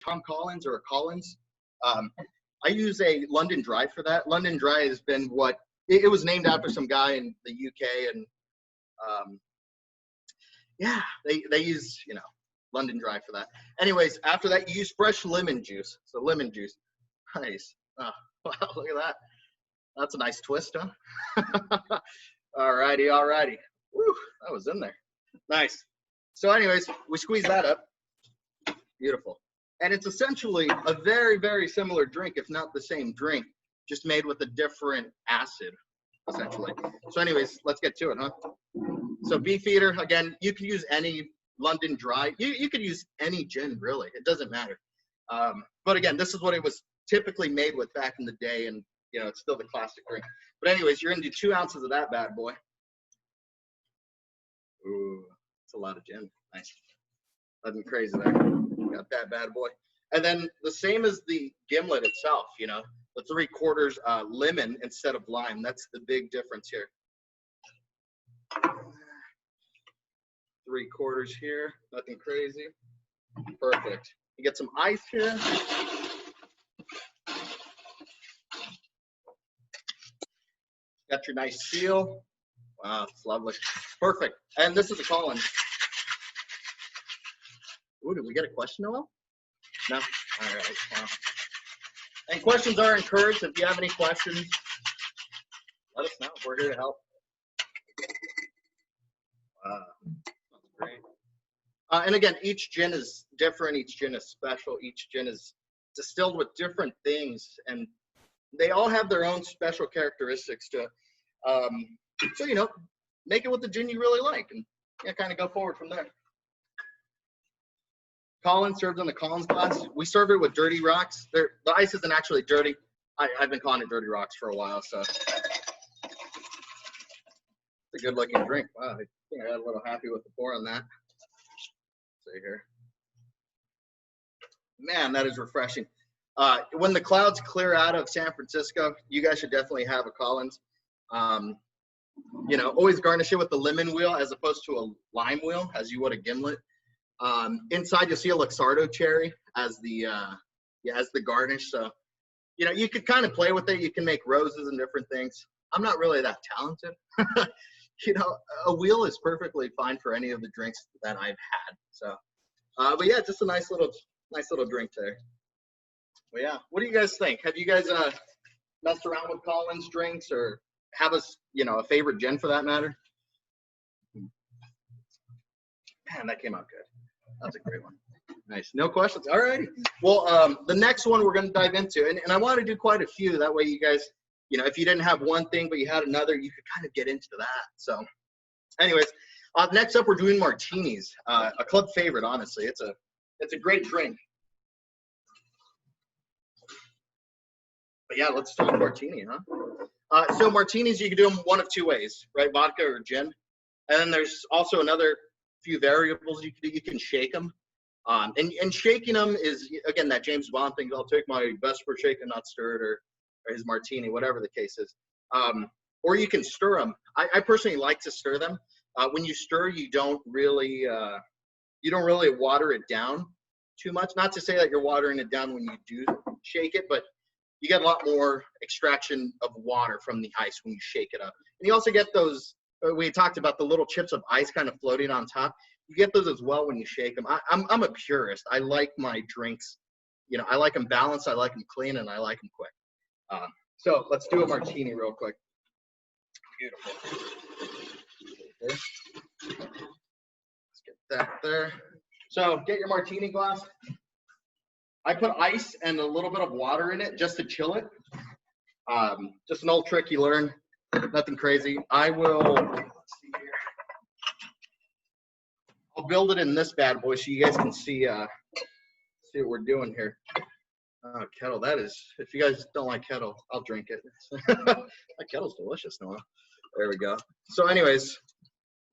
Tom Collins or a Collins. I use a London Dry for that. London Dry has been what it was named after some guy in the UK, and yeah, they use, you know, London Dry for that. Anyways, after that, you use fresh lemon juice. So lemon juice, nice. Oh, wow, look at that. That's a nice twist, huh? Alrighty, alrighty. Woo, that was in there. Nice. So anyways, we squeeze that up. Beautiful. And it's essentially a very, very similar drink, if not the same drink, just made with a different acid, essentially. So anyways, let's get to it, huh? So Beefeater, again, you can use any London Dry. You could use any gin, really. It doesn't matter. But again, this is what it was typically made with back in the day, and you know, it's still the classic drink. But anyways, you're gonna do 2 ounces of that bad boy. Ooh, it's a lot of gin. Nice. Nothing crazy there. Got that bad boy. And then the same as the Gimlet itself, you know, the 3/4 lemon instead of lime. That's the big difference here. 3/4 here. Nothing crazy. Perfect. You get some ice here. Got your nice seal. Wow, it's lovely. Perfect. And this is a Collins. Ooh, did we get a question, Noel? No? All right. Wow. And questions are encouraged. If you have any questions, let us know. We're here to help. That's great. And again, each gin is different. Each gin is special. Each gin is distilled with different things, and they all have their own special characteristics to it. So, you know, make it with the gin you really like, and yeah, kind of go forward from there. Collins served in the Collins glass. We serve it with dirty rocks. The ice isn't actually dirty. I've been calling it dirty rocks for a while, so it's a good looking drink. Wow, I think I got a little happy with the pour on that. Let's see here. Man, that is refreshing. When the clouds clear out of San Francisco, you guys should definitely have a Collins. You know, always garnish it with the lemon wheel as opposed to a lime wheel, as you would a Gimlet. Inside you'll see a Luxardo cherry as the garnish. So, you know, you could kind of play with it. You can make roses and different things. I'm not really that talented. You know, a wheel is perfectly fine for any of the drinks that I've had. So, but yeah, just a nice little drink there. But yeah, what do you guys think? Have you guys messed around with Collins drinks, or have a, you know, a favorite gin for that matter? Man, that came out good. That's a great one. Nice. No questions. All right. Well, the next one we're going to dive into, and I want to do quite a few. That way you guys, you know, if you didn't have one thing but you had another, you could kind of get into that. So anyways, next up we're doing martinis, a club favorite, honestly. It's a great drink. But yeah, let's talk martini, huh? So martinis, you can do them one of 2 ways, right? Vodka or gin. And then there's also another few variables you can do. You can shake them. And shaking them is, again, that James Bond thing. I'll take my Vesper shaken, not stirred, or his martini, whatever the case is. Or you can stir them. I personally like to stir them. When you stir, you don't really water it down too much. Not to say that you're watering it down when you do shake it, but you get a lot more extraction of water from the ice when you shake it up. And you also get those, we talked about the little chips of ice kind of floating on top. You get those as well when you shake them. I'm a purist. I like my drinks, you know, I like them balanced, I like them clean, and I like them quick. So let's do a martini real quick. Beautiful. Okay. Let's get that there. So get your martini glass. I put ice and a little bit of water in it just to chill it. Just an old trick you learn. Nothing crazy. I will, let's see here. I'll build it in this bad boy so you guys can see what we're doing here. Oh, kettle, that is, if you guys don't like kettle, I'll drink it. That kettle's delicious, Noah. There we go. So anyways,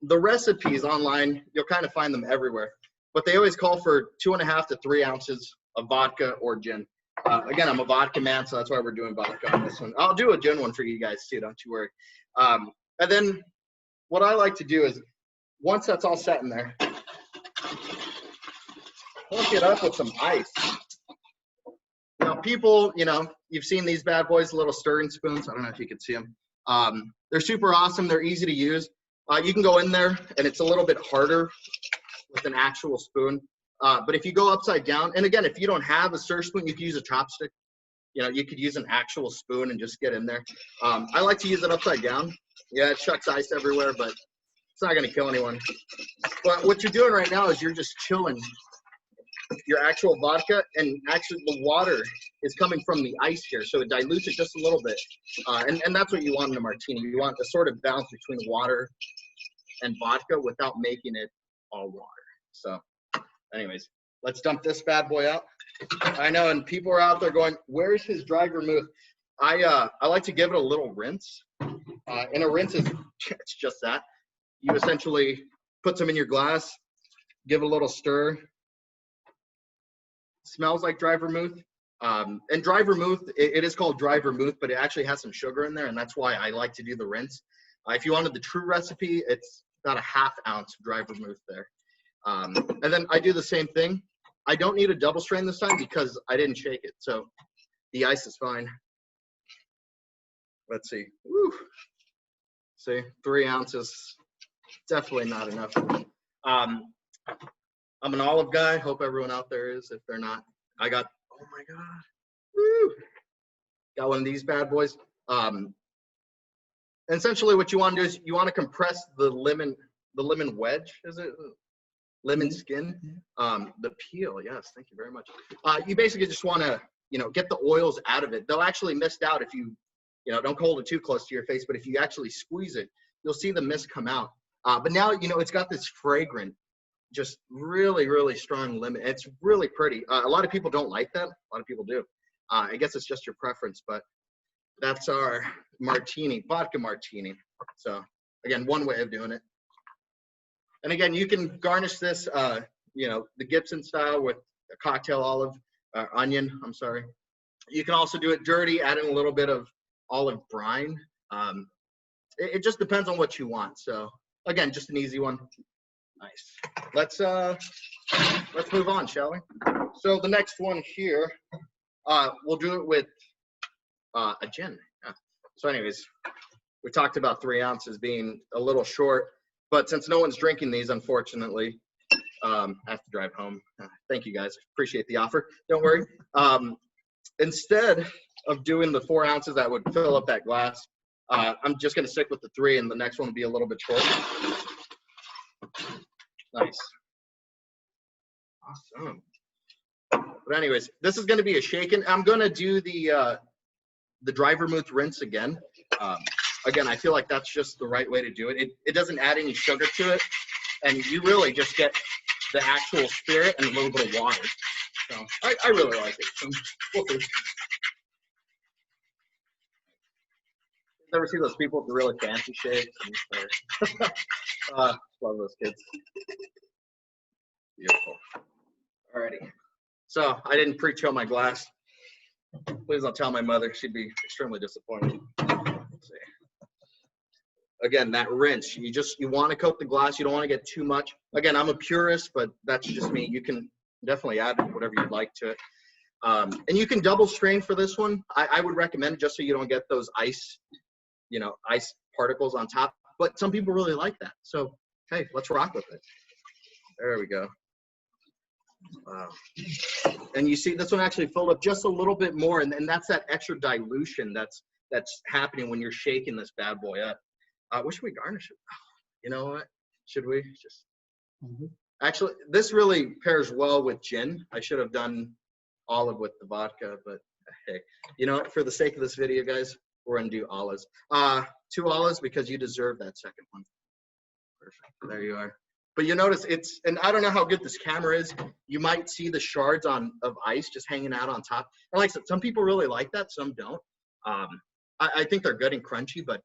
the recipes online, you'll kind of find them everywhere, but they always call for 2.5 to 3 ounces of vodka or gin. Again, I'm a vodka man, so that's why we're doing vodka on this one. I'll do a gin one for you guys too, don't you worry. And then what I like to do is, once that's all set in there, hook it up with some ice. Now, people, you've seen these bad boys, little stirring spoons. I don't know if you can see them. They're super awesome. They're easy to use. You can go in there, and it's a little bit harder with an actual spoon. But if you go upside down, and again, if you don't have a stir spoon, you can use a chopstick. You could use an actual spoon and just get in there. I like to use it upside down. Yeah, it chucks ice everywhere, but it's not going to kill anyone. But what you're doing right now is you're just chilling your actual vodka, and actually the water is coming from the ice here, so it dilutes it just a little bit. And that's what you want in a martini. You want a sort of balance between water and vodka without making it all water. So anyways, let's dump this bad boy out. I know, and people are out there going, where's his dry vermouth? I like to give it a little rinse. And a rinse is it's just that. You essentially put some in your glass, give it a little stir. Smells like dry vermouth. And dry vermouth, it is called dry vermouth, but it actually has some sugar in there, and that's why I like to do the rinse. If you wanted the true recipe, it's about a ½ ounce of dry vermouth there. And then I do the same thing. I don't need a double strain this time because I didn't shake it, so the ice is fine. Let's see. Woo. See, 3 ounces, definitely not enough. I'm an olive guy. Hope everyone out there is. If they're not, I got, oh my God. Woo. Got one of these bad boys. Essentially what you want to do is you want to compress the lemon wedge, is it? Lemon skin, the peel, yes, thank you very much. You basically just want to, get the oils out of it. They'll actually mist out if you, don't hold it too close to your face, but if you actually squeeze it, you'll see the mist come out. But now, it's got this fragrant, just really, really strong lemon. It's really pretty. A lot of people don't like that. A lot of people do. I guess it's just your preference, but that's our martini, vodka martini. So again, one way of doing it. And again, you can garnish this, the Gibson style with a cocktail onion, I'm sorry. You can also do it dirty, add in a little bit of olive brine. It just depends on what you want. So again, just an easy one. Nice. Let's move on, shall we? So the next one here, we'll do it with a gin. Yeah. So anyways, we talked about 3 ounces being a little short. But since no one's drinking these, unfortunately, I have to drive home. Thank you, guys. Appreciate the offer. Don't worry. Instead of doing the 4 ounces that would fill up that glass, I'm just going to stick with the 3, and the next one will be a little bit short. Nice. Awesome. But anyways, this is going to be a shaken. I'm going to do the dry vermouth rinse again. Again, I feel like that's just the right way to do it. It doesn't add any sugar to it, and you really just get the actual spirit and a little bit of water. So I really like it. So, we'll see. Ever see those people with the really fancy shakes? Love those kids. Beautiful. Alrighty. So I didn't pre-chill my glass. Please don't tell my mother. She'd be extremely disappointed. Let's see. Again, that rinse, you want to coat the glass. You don't want to get too much. Again, I'm a purist, but that's just me. You can definitely add whatever you'd like to it. And you can double strain for this one. I would recommend it just so you don't get those ice particles on top. But some people really like that. So, hey, let's rock with it. There we go. Wow. And you see this one actually filled up just a little bit more. And that's that extra dilution that's happening when you're shaking this bad boy up. What should we garnish it? You know what? Should we just? Actually, this really pairs well with gin. I should have done olive with the vodka, but hey, you know what? For the sake of this video, guys, we're gonna do olives. 2 olives because you deserve that second one. Perfect. There you are. But you notice and I don't know how good this camera is. You might see the shards of ice just hanging out on top. And like I said, some people really like that, some don't. I think they're good and crunchy, but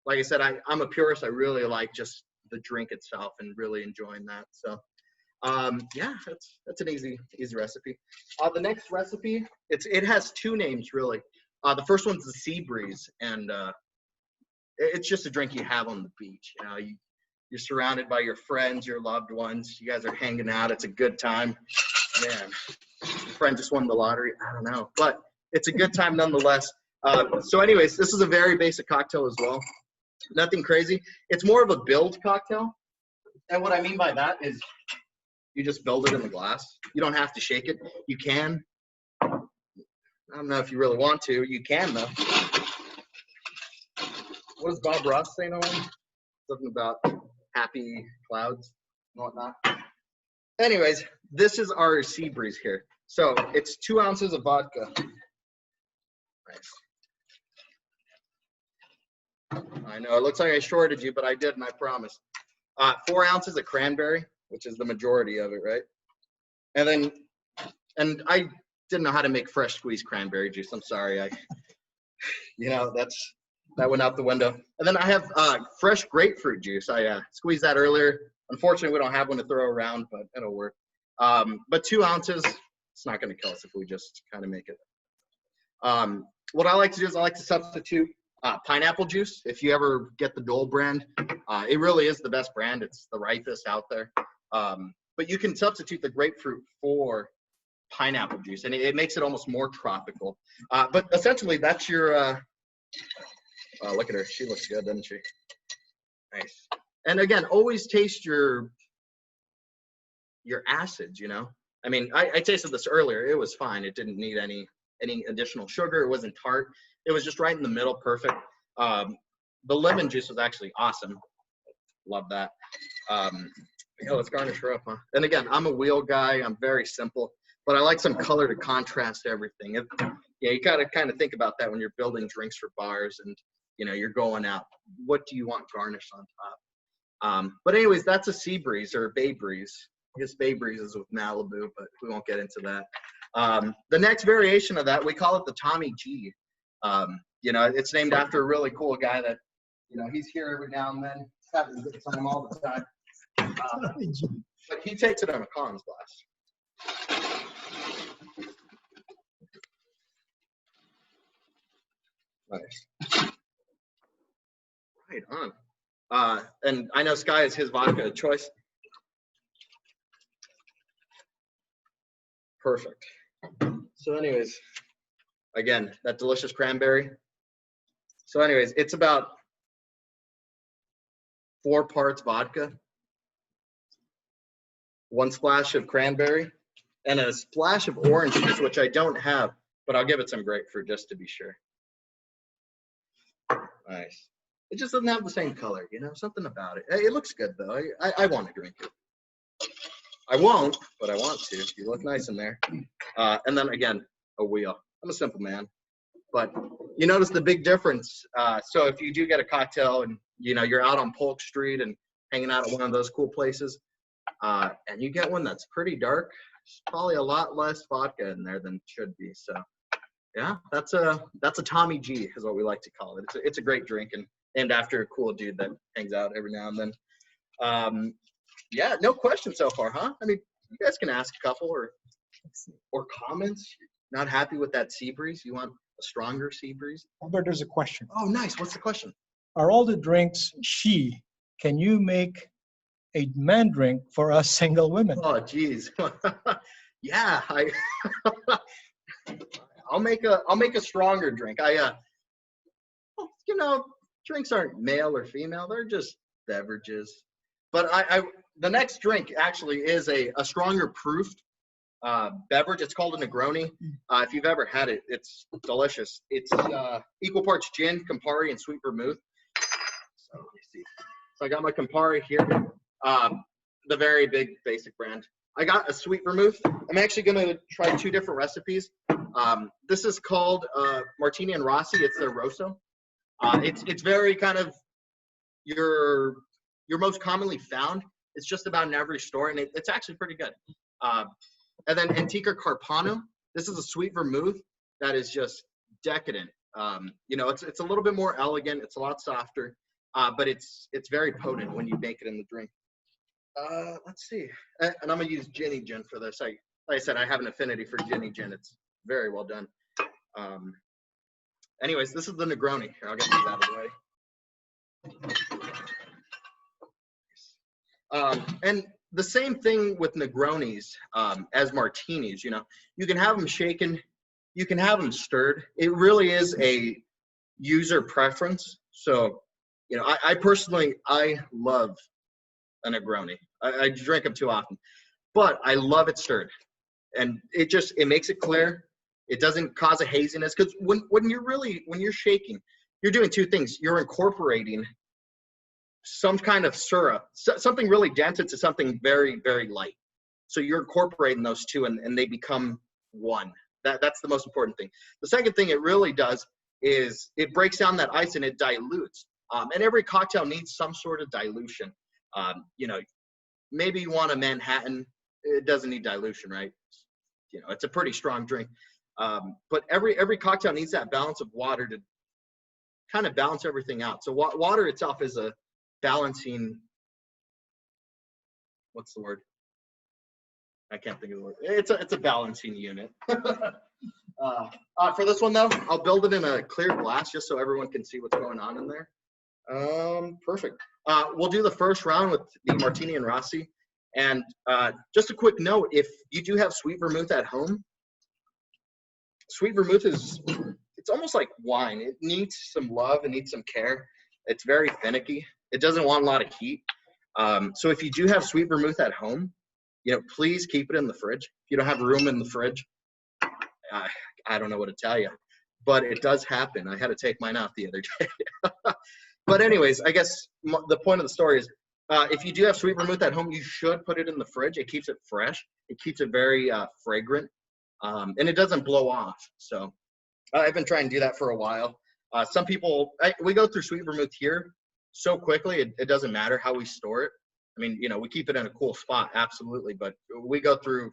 like I said, I'm a purist. I really like just the drink itself and really enjoying that. So, yeah, that's an easy recipe. The next recipe, it has 2 names really. The first one's the Sea Breeze, and it's just a drink you have on the beach. You're surrounded by your friends, your loved ones. You guys are hanging out. It's a good time. Man, your friend just won the lottery. I don't know, but it's a good time nonetheless. So anyways, this is a very basic cocktail as well. Nothing crazy. It's more of a build cocktail. And what I mean by that is you just build it in the glass. You don't have to shake it. You can. I don't know if you really want to. You can, though. What does Bob Ross say, Nolan? Something about happy clouds and whatnot. Anyways, this is our sea breeze here. So it's 2 ounces of vodka. Nice. I know it looks like I shorted you, but I didn't, I promise. 4 ounces of cranberry, which is the majority of it, right? And I didn't know how to make fresh squeezed cranberry juice. I'm sorry. That went out the window. And then I have fresh grapefruit juice. I squeezed that earlier. Unfortunately, we don't have one to throw around, but it'll work. But 2 ounces, it's not going to kill us if we just kind of make it. What I like to do is I like to substitute pineapple juice. If you ever get the Dole brand, it really is the best brand. It's the ripest out there. But you can substitute the grapefruit for pineapple juice, and it makes it almost more tropical. But essentially, that's your. Look at her. She looks good, doesn't she? Nice. And again, always taste your acids. I mean, I tasted this earlier. It was fine. It didn't need any additional sugar. It wasn't tart. It was just right in the middle, perfect. The lemon juice was actually awesome. Love that. Let's garnish her up, huh? And again, I'm a wheel guy. I'm very simple, but I like some color to contrast everything. You got to kind of think about that when you're building drinks for bars and you're going out. What do you want garnished on top? But anyways, that's a sea breeze or bay breeze. I guess bay breeze is with Malibu, but we won't get into that. The next variation of that, we call it the Tommy G. It's named after a really cool guy that, he's here every now and then. He's having a good time all the time. But he takes it on a Collins glass. Nice. Right on. And I know Sky is his vodka of choice. Perfect. So anyways, again, that delicious cranberry. So anyways, it's about 4 parts vodka, 1 splash of cranberry, and a splash of orange juice, which I don't have, but I'll give it some grapefruit just to be sure. Nice. It just doesn't have the same color, something about it. It looks good, though. I want to drink it. I won't, but I want to. You look nice in there. And then, again, a wheel. I'm a simple man. But you notice the big difference. So if you do get a cocktail and, you're out on Polk Street and hanging out at one of those cool places, and you get one that's pretty dark, there's probably a lot less vodka in there than should be. So, yeah, that's a Tommy G is what we like to call it. It's a great drink and named after a cool dude that hangs out every now and then. Yeah, no questions so far, huh? I mean, you guys can ask a couple or comments. Not happy with that sea breeze? You want a stronger sea breeze? Albert, there's a question. Oh, nice. What's the question? Are all the drinks she? Can you make a man drink for us single women? Oh, geez. Yeah, I'll make a stronger drink. Drinks aren't male or female. They're just beverages. But the next drink actually is a stronger proofed beverage. It's called a Negroni. If you've ever had it, it's delicious. It's equal parts gin, Campari, and sweet vermouth. So let me see. So I got my Campari here, the very big basic brand. I got a sweet vermouth. I'm actually going to try 2 different recipes. This is called Martini and Rossi. It's their Rosso. It's very kind of your most commonly found. It's just about in every store, and it's actually pretty good. And then Antica Carpano. This is a sweet vermouth that is just decadent. It's a little bit more elegant. It's a lot softer, but it's very potent when you make it in the drink. Let's see. And I'm gonna use Ginny Gin for this. Like I said, I have an affinity for Ginny Gin. It's very well done. Anyways, this is the Negroni. Here, I'll get these out of the way. And the same thing with Negronis as martinis. You know, you can have them shaken, you can have them stirred. It really is a user preference. So, you know, I personally, I love a Negroni. I drink them too often, but I love it stirred, and it makes it clear. It doesn't cause a haziness, because when you're shaking, you're doing two things. You're incorporating some kind of syrup, something really dense into something very, very light. So you're incorporating those two, and they become one. That's the most important thing. The second thing it really does is it breaks down that ice and it dilutes. And every cocktail needs some sort of dilution. You know, maybe you want a Manhattan. It doesn't need dilution, right? You know, it's a pretty strong drink. But every cocktail needs that balance of water to kind of balance everything out. So water itself is a balancing, what's the word? I can't think of the word. It's a balancing unit. For this one though, I'll build it in a clear glass just so everyone can see what's going on in there. Perfect. We'll do the first round with the Martini and Rossi. And just a quick note, if you do have sweet vermouth at home, sweet vermouth it's almost like wine. It needs some love, it needs some care. It's very finicky. It doesn't want a lot of heat. So if you do have sweet vermouth at home, you know, please keep it in the fridge. If you don't have room in the fridge, I don't know what to tell you, but it does happen. I had to take mine out the other day. But anyways, I guess the point of the story is, if you do have sweet vermouth at home, you should put it in the fridge. It keeps it fresh. It keeps it very fragrant, and it doesn't blow off. So I've been trying to do that for a while. Some people, we go through sweet vermouth here so quickly, it doesn't matter how we store it. I mean, you know, we keep it in a cool spot, absolutely, but we go through,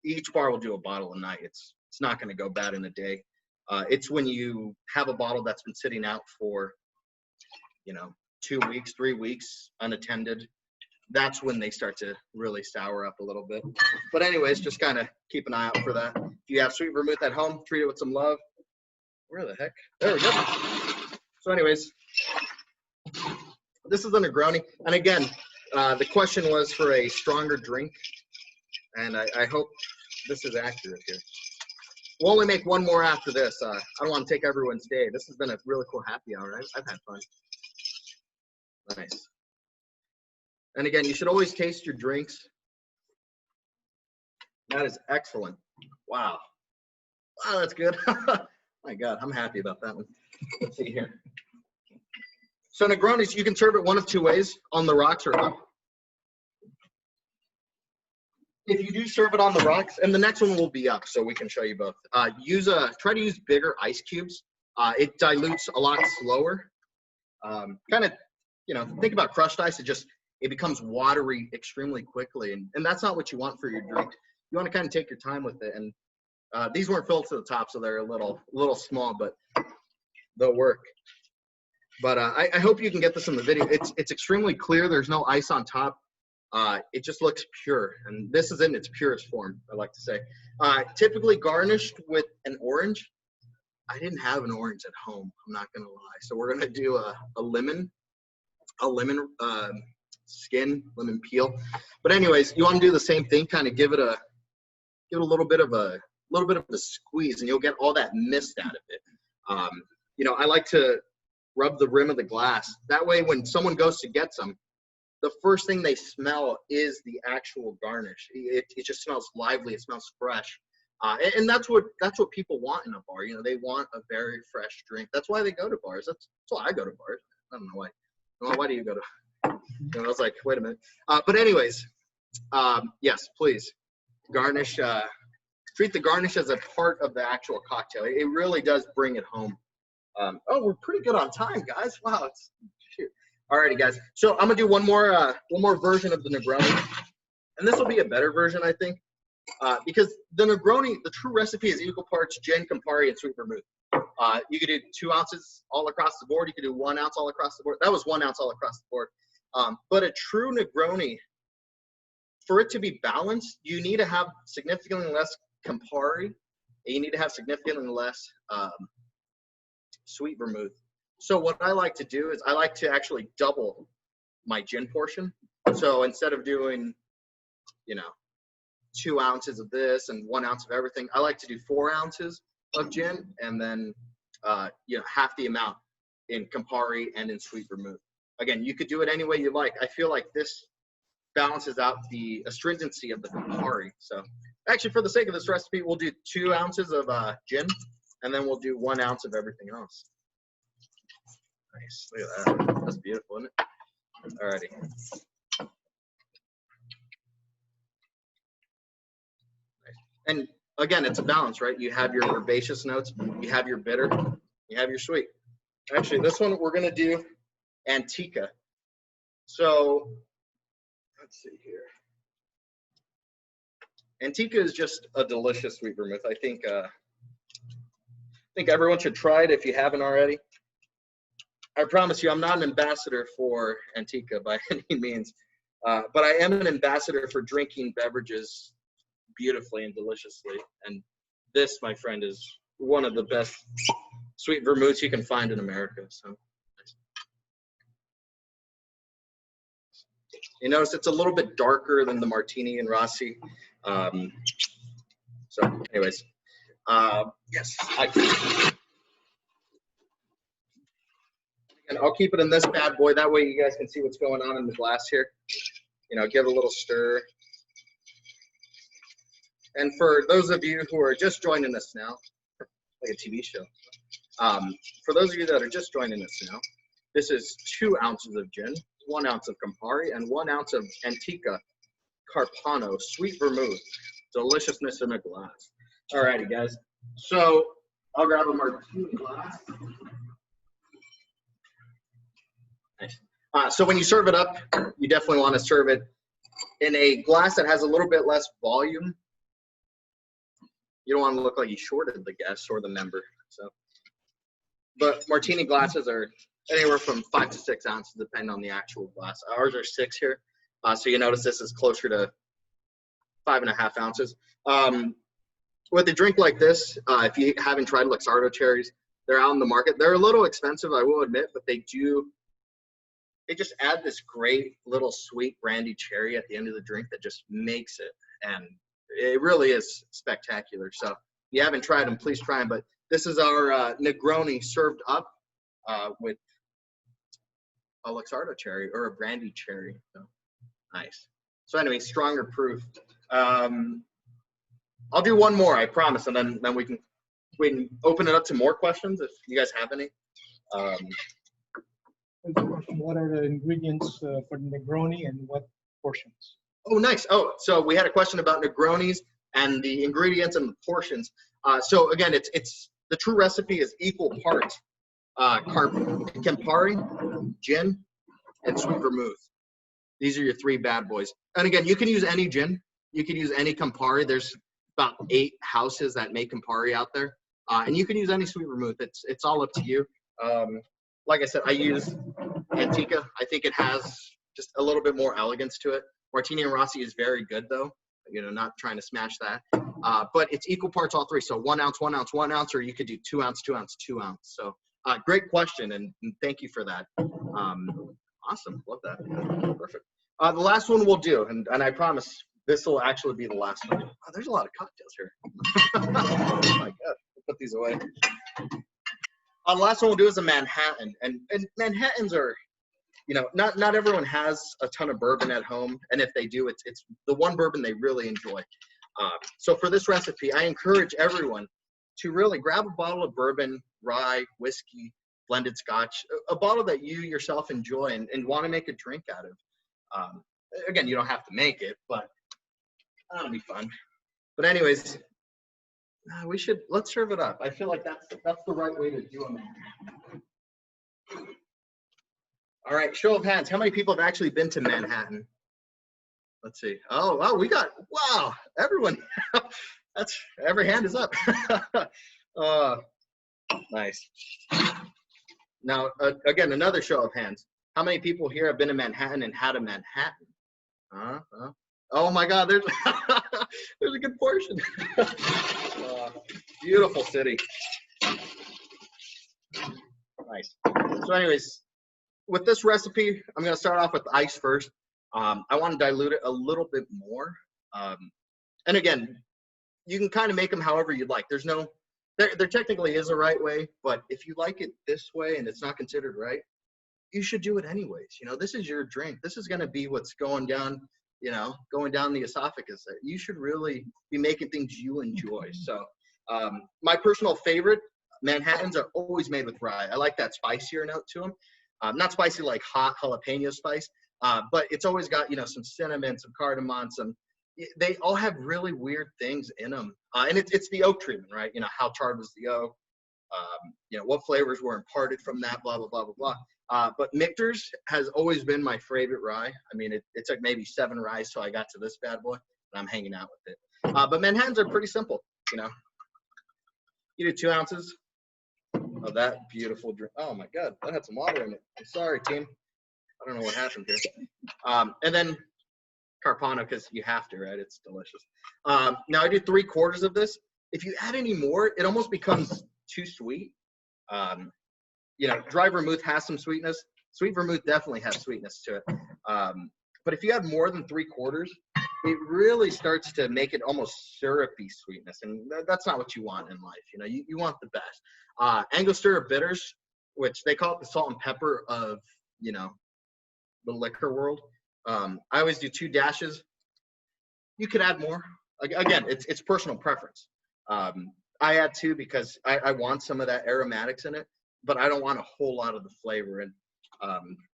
each bar will do a bottle a night. It's not going to go bad in a day. It's when you have a bottle that's been sitting out for, you know, 2 weeks, 3 weeks, unattended, that's when they start to really sour up a little bit. But anyways, just kind of keep an eye out for that. If you have sweet vermouth at home, treat it with some love. Where the heck? There we go. So anyways, this is the Negroni. And again, the question was for a stronger drink. And I hope this is accurate here. We'll only make one more after this. I don't want to take everyone's day. This has been a really cool happy hour. I've had fun. Nice. And again, you should always taste your drinks. That is excellent. Wow. Wow, that's good. My God, I'm happy about that one. Let's see here. So Negronis, you can serve it one of two ways, on the rocks or up. If you do serve it on the rocks, and the next one will be up, so we can show you both. Try to use bigger ice cubes. It dilutes a lot slower. Kind of, you know, think about crushed ice. It becomes watery extremely quickly, and that's not what you want for your drink. You want to kind of take your time with it. And these weren't filled to the top, so they're a little small, but they'll work. But I hope you can get this in the video. It's extremely clear. There's no ice on top. It just looks pure, and this is in its purest form, I like to say. Typically garnished with an orange. I didn't have an orange at home, I'm not gonna lie. So we're gonna do a lemon skin, lemon peel. But anyways, you want to do the same thing, kind of give it a little bit of a squeeze, and you'll get all that mist out of it. You know, I like to rub the rim of the glass. That way, when someone goes to get some, the first thing they smell is the actual garnish. It just smells lively. It smells fresh, and that's what people want in a bar. You know, they want a very fresh drink. That's why they go to bars. That's why I go to bars. I don't know why. Why do you go to? You know, I was like, wait a minute. But anyways, yes, please garnish. Treat the garnish as a part of the actual cocktail. It really does bring it home. Oh, we're pretty good on time, guys. Wow, shoot. Alrighty, guys. So I'm gonna do one more version of the Negroni, and this will be a better version, I think, because the Negroni, the true recipe is equal parts gin, Campari, and sweet vermouth. You could do 2 ounces all across the board. You could do 1 ounce all across the board. That was 1 ounce all across the board. But a true Negroni, for it to be balanced, you need to have significantly less Campari, and you need to have significantly less sweet vermouth. So what I like to do is I like to actually double my gin portion. So instead of doing you know, 2 ounces of this and 1 ounce of everything. I like to do 4 ounces of gin and then, you know, half the amount in Campari and in sweet vermouth. Again, you could do it any way you like. I feel like this balances out the astringency of the Campari. So actually, for the sake of this recipe, we'll do 2 ounces of gin, and then we'll do 1 ounce of everything else. Nice, look at that. That's beautiful, isn't it? Alrighty. And again, it's a balance, right? You have your herbaceous notes, you have your bitter, you have your sweet. Actually, this one we're gonna do Antica. So let's see here. Antica is just a delicious sweet vermouth. I think everyone should try it if you haven't already. I promise you, I'm not an ambassador for Antica by any means, but I am an ambassador for drinking beverages beautifully and deliciously. And this, my friend, is one of the best sweet vermouths you can find in America. So you notice it's a little bit darker than the Martini and Rossi. So anyways, yes. And I'll keep it in this bad boy. That way you guys can see what's going on in the glass here. You know, give it a little stir. And for those of you who are just joining us now, like a TV show, for those of you that are just joining us now, this is 2 ounces of gin, 1 ounce of Campari, and 1 ounce of Antica Carpano sweet vermouth. Deliciousness in a glass. Alrighty, guys. So I'll grab a martini glass. Nice. So when you serve it up, you definitely want to serve it in a glass that has a little bit less volume. You don't want to look like you shorted the guest or the member. So, but martini glasses are anywhere from 5 to 6 ounces, depending on the actual glass. Ours are 6 here. So you notice this is closer to 5.5 ounces. With a drink like this, if you haven't tried Luxardo cherries, they're out in the market. They're a little expensive, I will admit, but they just add this great little sweet brandy cherry at the end of the drink that just makes it. And it really is spectacular. So if you haven't tried them, please try them. But this is our Negroni served up with a Luxardo cherry or a brandy cherry. So nice. So anyway, stronger proof. I'll do one more, I promise, and then we can open it up to more questions if you guys have any. What are the ingredients for the Negroni and what portions? Oh, nice. Oh, so we had a question about Negronis and the ingredients and the portions. So again, it's the true recipe is equal parts Campari, gin, and sweet vermouth. These are your 3 bad boys. And again, you can use any gin. You can use any Campari. There's about 8 houses that make Campari out there. And you can use any sweet vermouth. It's all up to you. Like I said, I use Antica. I think it has just a little bit more elegance to it. Martini and Rossi is very good, though. You know, not trying to smash that. But it's equal parts all 3. So 1 ounce, 1 ounce, 1 ounce, or you could do 2 ounce, 2 ounce, 2 ounce. So great question, and thank you for that. Awesome. Love that. Perfect. The last one we'll do, and I promise this will actually be the last one. Oh, there's a lot of cocktails here. Oh my God. Put these away. The last one we'll do is a Manhattan. And Manhattans are, you know, not everyone has a ton of bourbon at home. And if they do, it's the one bourbon they really enjoy. So for this recipe, I encourage everyone to really grab a bottle of bourbon, rye, whiskey, blended scotch, a bottle that you yourself enjoy and want to make a drink out of. Again, you don't have to make it, but that'll be fun. But anyways, let's serve it up. I feel like that's the right way to do it. All right, show of hands. How many people have actually been to Manhattan? Let's see. Oh, we got, wow, everyone. Every hand is up. Nice. Now, again, another show of hands. How many people here have been to Manhattan and had a Manhattan? Oh my God, there's a good portion. Beautiful city. Nice. So anyways, with this recipe, I'm gonna start off with ice first. I want to dilute it a little bit more And again, you can kind of make them however you'd like. There's no, there technically is a right way, but if you like it this way and it's not considered right, you should do it anyways. You know, this is your drink. This is going to be what's going down, you know, going down the esophagus. You should really be making things you enjoy. So my personal favorite, Manhattans are always made with rye. I like that spicier note to them. Not spicy like hot jalapeno spice, but it's always got, you know, some cinnamon, some cardamom, they all have really weird things in them. And it's the oak treatment, right? You know, how charred was the oak, you know, what flavors were imparted from that, blah, blah, blah, blah, blah. But Michter's has always been my favorite rye. I mean, it took maybe 7 ryes till I got to this bad boy, and I'm hanging out with it. But Manhattans are pretty simple, you know. You do 2 ounces of that beautiful drink. Oh my God, that had some water in it. I'm sorry, team. I don't know what happened here. And then Carpano, because you have to, right? It's delicious. Now I do 3/4 of this. If you add any more, it almost becomes too sweet. You know, dry vermouth has some sweetness. Sweet vermouth definitely has sweetness to it. But if you add more than 3/4, it really starts to make it almost syrupy sweetness, and that's not what you want in life. You know, you want the best. Angostura bitters, which they call it the salt and pepper of, you know, the liquor world. I always do 2 dashes. You could add more. Again, it's personal preference. I add 2 because I want some of that aromatics in it, but I don't want a whole lot of the flavor. And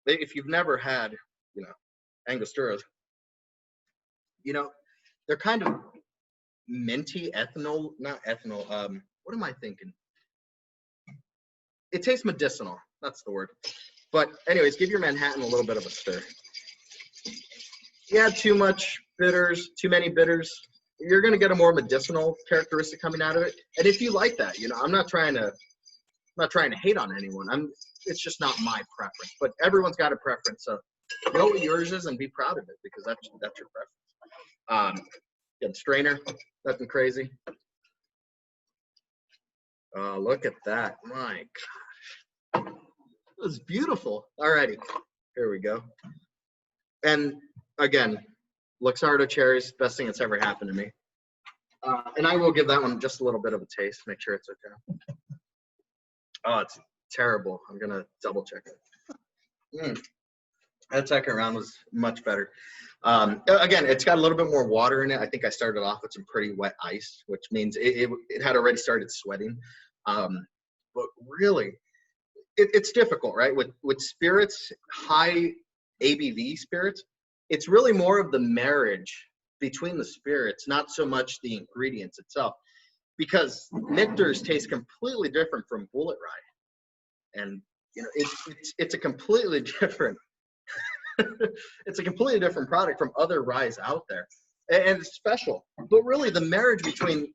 if you've never had, you know, Angosturas, you know, they're kind of minty, ethanol, not ethanol. What am I thinking? It tastes medicinal. That's the word. But anyways, give your Manhattan a little bit of a stir. You add too much bitters, too many bitters, you're going to get a more medicinal characteristic coming out of it. And if you like that, you know, I'm not trying to hate on anyone. It's just not my preference. But everyone's got a preference. So know what yours is and be proud of it, because that's your preference. Again, strainer, nothing crazy. Look at that. My gosh. It was beautiful. Alrighty. Here we go. And again, Luxardo cherries, best thing that's ever happened to me. And I will give that one just a little bit of a taste, make sure it's okay. Oh, it's terrible. I'm going to double check it. That second round was much better. Again, it's got a little bit more water in it. I think I started off with some pretty wet ice, which means it had already started sweating. But really, it's difficult, right? With spirits, high ABV spirits, it's really more of the marriage between the spirits, not so much the ingredients itself. Because Michter's taste completely different from Bullet Rye. And, you know, it's a completely different it's a completely different product from other ryes out there, and it's special. But really, the marriage between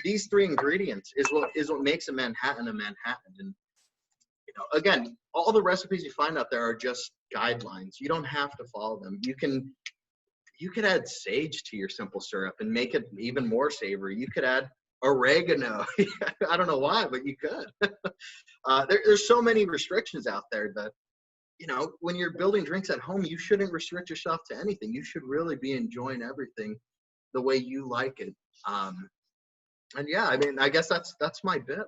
these 3 ingredients is what makes a Manhattan a Manhattan. And you know, again, all the recipes you find out there are just guidelines. You don't have to follow them. You could add sage to your simple syrup and make it even more savory. You could add oregano. I don't know why, but you could. There's so many restrictions out there that, you know, when you're building drinks at home, you shouldn't restrict yourself to anything. You should really be enjoying everything the way you like it. And yeah, I mean, I guess that's my bit.